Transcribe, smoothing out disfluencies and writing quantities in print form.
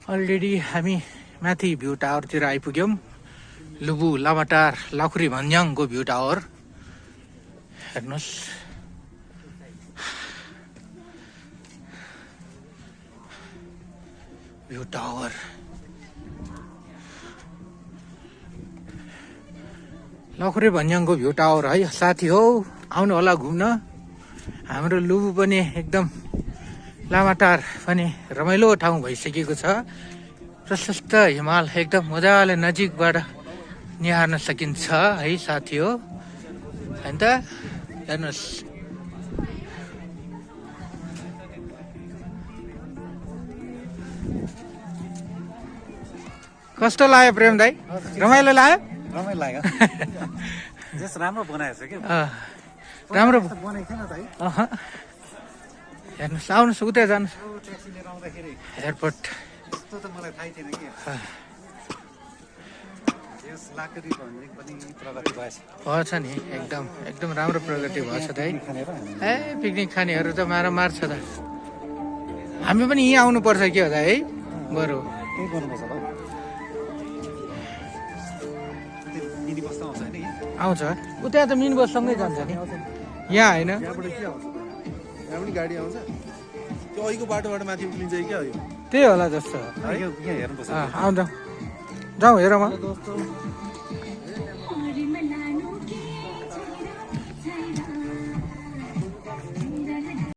Already हामी माथि view टावरतिर आइपुग्यौँ। लुबु लामाटार लाखुरी भन्ज्याङको भ्यू टावर हेर्नुहोस्। भ्यू टावर लाखुरी भन्ज्याङको भ्यू टावर है साथी हो, आउनु होला घुम्न। हाम्रो लुबु पनि एकदम लामाटार पनि रमाइलो ठाउँ भइसकेको छ। प्रशस्त हिमाल एकदम मजाले नजिकबाट निहार्न सकिन्छ है साथी हो। हैन त हेर्नुहोस्। कस्तो लाग्यो प्रेम दाइ? रमाइलो लाग्यो? रमाइलो लाग्यो। जस राम्रो बनाएछ के? राम्रो बनाएको थिएन त है? हेर्नुहोस्, आउनुहोस् उतै जानुहोस् ट्याक्सी लिएर आउँदाखेरि एयरपोर्ट। यस्तो त मलाई थाहै थिएन कि यस लाकडी भन्ने पनि प्रगति भएछ। भएछ नि, एकदम एकदम राम्रो प्रगति भएछ दाइ। खानेर ए पिकनिक खानेहरू त मारामार छ त। हामी पनि यहीँ आउनुपर्छ के हो त है बरु। त्यही गर्नुपर्छ होला हौ। मिनी बस त आउँछ होइन कि? आउँछ उता त मिनी बससँगै जान्छ नि, यहाँ होइन। यहाँबाट के आउँछ? यहाँ पनि गाडी आउँछ। त्यो अहिलेको बाटोबाट माथि उक्लिन्छ कि क्या? त्यही होला जस्तो। यहाँ हेर्नुपर्छ। आउँछ, जाउँ हेरौँ। दोस्तो